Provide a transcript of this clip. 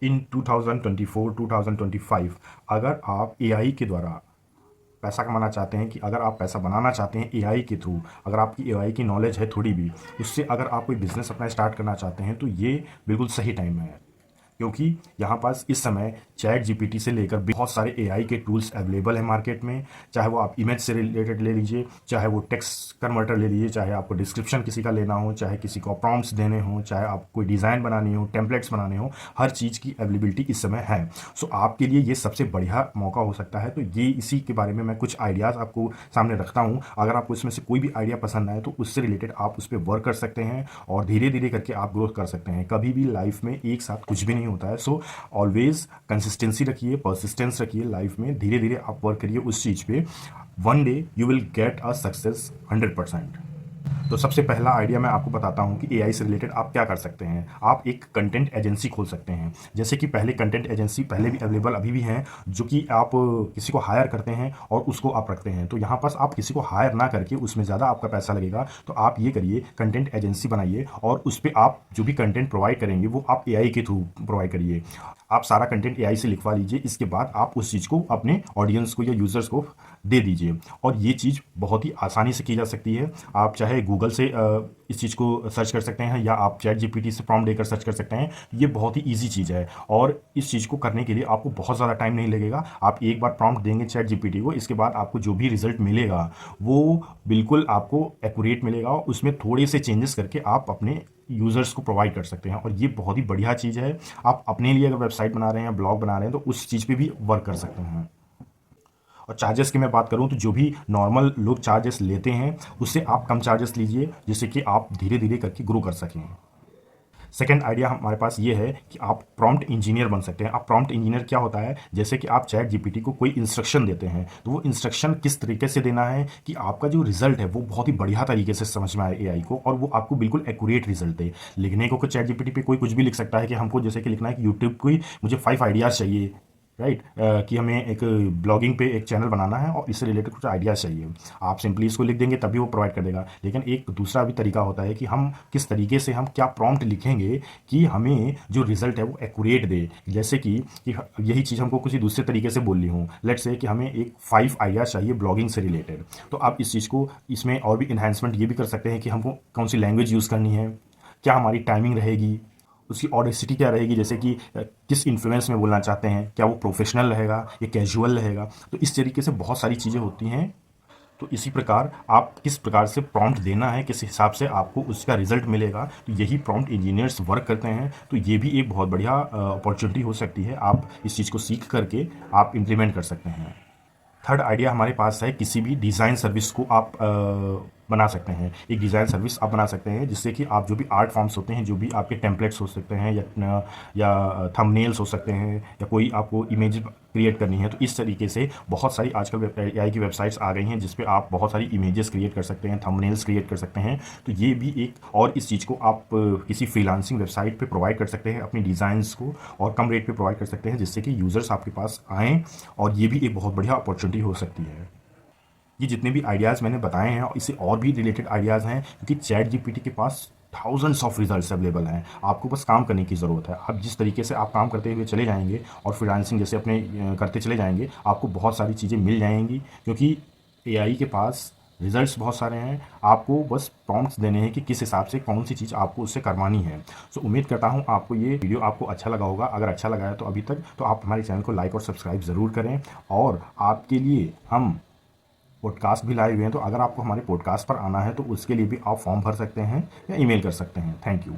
इन 2024 2025 अगर आप एआई के द्वारा पैसा कमाना चाहते हैं, कि अगर आप पैसा बनाना चाहते हैं एआई के थ्रू, अगर आपकी एआई की नॉलेज है थोड़ी भी, उससे अगर आप कोई बिजनेस अपना स्टार्ट करना चाहते हैं, तो ये बिल्कुल सही टाइम है। क्योंकि यहाँ पास इस समय चैट जीपीटी से लेकर बहुत सारे एआई के टूल्स अवेलेबल हैं मार्केट में। चाहे वो आप इमेज से रिलेटेड ले लीजिए, चाहे वो टेक्स्ट कन्वर्टर ले लीजिए, चाहे आपको डिस्क्रिप्शन किसी का लेना हो, चाहे किसी को प्रॉम्प्ट्स देने हो, चाहे आप कोई डिज़ाइन बनानी हो, टेम्पलेट्स बनाने हो, हर चीज़ की अवेलेबिलिटी इस समय है। सो आपके लिए ये सबसे बढ़िया मौका हो सकता है। तो ये इसी के बारे में मैं कुछ आइडियाज़ आपको सामने रखता हूँ। अगर आपको इसमें से कोई भी आइडिया पसंद आए तो उससे रिलेटेड आप उस पर वर्क कर सकते हैं और धीरे धीरे करके आप ग्रोथ कर सकते हैं। कभी भी लाइफ में एक साथ कुछ भी नहीं होता है। सो ऑलवेज कंसिस्टेंसी रखिए, परसिस्टेंस रखिए लाइफ में, धीरे धीरे आप वर्क करिए उस चीज़ पे। One day you will get a success 100%। तो सबसे पहला आइडिया मैं आपको बताता हूं कि एआई से रिलेटेड आप क्या कर सकते हैं। आप एक कंटेंट एजेंसी खोल सकते हैं। जैसे कि पहले कंटेंट एजेंसी पहले भी अवेलेबल अभी भी हैं, जो कि आप किसी को हायर करते हैं और उसको आप रखते हैं। तो यहाँ पास आप किसी को हायर ना करके उसमें ज़्यादा आपका पैसा लगेगा, तो आप ये करिए, कंटेंट एजेंसी बनाइए और उस पर आप जो भी कंटेंट प्रोवाइड करेंगे वो आप एआई के थ्रू प्रोवाइड करिए। आप सारा कंटेंट एआई से लिखवा लीजिए, इसके बाद आप उस चीज़ को अपने ऑडियंस को या यूज़र्स को दे दीजिए। और ये चीज़ बहुत ही आसानी से की जा सकती है। आप चाहे गूगल से इस चीज़ को सर्च कर सकते हैं, या आप चैट जीपीटी से प्रॉम्प्ट देकर सर्च कर सकते हैं। ये बहुत ही ईजी चीज़ है और इस चीज़ को करने के लिए आपको बहुत ज़्यादा टाइम नहीं लगेगा। आप एक बार प्रॉम्प्ट देंगे चैट जीपीटी को, इसके बाद आपको जो भी रिजल्ट मिलेगा वो बिल्कुल आपको एक्यूरेट मिलेगा। उसमें थोड़े से चेंजेस करके आप अपने यूज़र्स को प्रोवाइड कर सकते हैं और ये बहुत ही बढ़िया चीज़ है। आप अपने लिए अगर वेबसाइट बना रहे हैं, ब्लॉग बना रहे हैं, तो उस चीज़ पे भी वर्क कर सकते हैं। और चार्जेस की मैं बात करूं तो जो भी नॉर्मल लोग चार्जेस लेते हैं उससे आप कम चार्जेस लीजिए, जिससे कि आप धीरे धीरे करके ग्रो कर सकें। सेकेंड आइडिया हमारे पास ये है कि आप प्रॉम्प्ट इंजीनियर बन सकते हैं। आप प्रॉम्प्ट इंजीनियर क्या होता है, जैसे कि आप चैट जीपीटी को कोई इंस्ट्रक्शन देते हैं, तो वो इंस्ट्रक्शन किस तरीके से देना है कि आपका जो रिजल्ट है वो बहुत ही बढ़िया तरीके से समझ में आए एआई को, और वो आपको बिल्कुल एक्यूरेट रिजल्ट दे। लिखने को चैट जीपीटी पे कोई कुछ भी लिख सकता है कि हमको जैसे कि लिखना है कि यूट्यूब को ही मुझे 5 आइडियाज़ चाहिए, राइट, कि हमें एक ब्लॉगिंग पे एक चैनल बनाना है और इससे रिलेटेड कुछ आइडियाज़ चाहिए। आप सिंपली इसको लिख देंगे तभी वो प्रोवाइड कर देगा। लेकिन एक दूसरा भी तरीका होता है कि हम किस तरीके से हम क्या प्रॉम्प्ट लिखेंगे कि हमें जो रिजल्ट है वो एक्यूरेट दे। जैसे कि यही चीज़ हमको किसी दूसरे तरीके से बोलनी हो, लेट्स से कि हमें एक 5 आइडियाज़ चाहिए ब्लॉगिंग से रिलेटेड, तो आप इस चीज़ को इसमें और भी इन्हांसमेंट ये भी कर सकते हैं कि हमको कौन सी लैंग्वेज यूज़ करनी है, क्या हमारी टाइमिंग रहेगी, उसकी ऑडेसिटी क्या रहेगी, जैसे कि किस इन्फ्लुएंस में बोलना चाहते हैं, क्या वो प्रोफेशनल रहेगा या कैजुअल रहेगा। तो इस तरीके से बहुत सारी चीज़ें होती हैं। तो इसी प्रकार आप किस प्रकार से प्रॉम्प्ट देना है, किस हिसाब से आपको उसका रिजल्ट मिलेगा, तो यही प्रॉम्प्ट इंजीनियर्स वर्क करते हैं। तो ये भी एक बहुत बढ़िया अपॉर्चुनिटी हो सकती है। आप इस चीज़ को सीख करके आप इम्प्लीमेंट कर सकते हैं। थर्ड आइडिया हमारे पास है, किसी भी डिज़ाइन सर्विस को आप बना सकते हैं। एक डिज़ाइन सर्विस आप बना सकते हैं जिससे कि आप जो भी आर्ट फॉर्म्स होते हैं, जो भी आपके टेम्पलेट्स हो सकते हैं या थंबनेल्स हो सकते हैं, या कोई आपको इमेज क्रिएट करनी है, तो इस तरीके से बहुत सारी आजकल एआई की वेबसाइट्स आ गई हैं जिस पे आप बहुत सारी इमेजेस क्रिएट कर सकते हैं, थंबनेल्स क्रिएट कर सकते हैं। तो ये भी एक, और इस चीज़ को आप किसी फ्रीलांसिंग वेबसाइट पे प्रोवाइड कर सकते हैं अपनी डिज़ाइंस को, और कम रेट पे प्रोवाइड कर सकते हैं जिससे कि यूज़र्स आपके पास आएँ, और ये भी एक बहुत बढ़िया अपॉर्चुनिटी हो सकती है। ये जितने भी आइडियाज़ मैंने बताए हैं और इससे और भी रिलेटेड आइडियाज़ हैं, क्योंकि चैट जीपीटी के पास थाउजेंड्स ऑफ रिजल्ट्स अवेलेबल हैं। आपको बस काम करने की ज़रूरत है। आप जिस तरीके से आप काम करते हुए चले जाएंगे और फ्रीलांसिंग जैसे अपने करते चले जाएंगे, आपको बहुत सारी चीज़ें मिल जाएंगी, क्योंकि एआई के पास रिजल्ट्स बहुत सारे हैं। आपको बस प्रॉम्प्ट्स देने हैं कि किस हिसाब से कौन सी चीज़ आपको उससे करवानी है। सो उम्मीद करता हूँ आपको ये वीडियो आपको अच्छा लगा होगा। अगर अच्छा लगा है तो अभी तक तो आप हमारे चैनल को लाइक और सब्सक्राइब ज़रूर करें। और आपके लिए हम पॉडकास्ट भी लाए हुए हैं, तो अगर आपको हमारे पॉडकास्ट पर आना है तो उसके लिए भी आप फॉर्म भर सकते हैं या ईमेल कर सकते हैं। Thank you.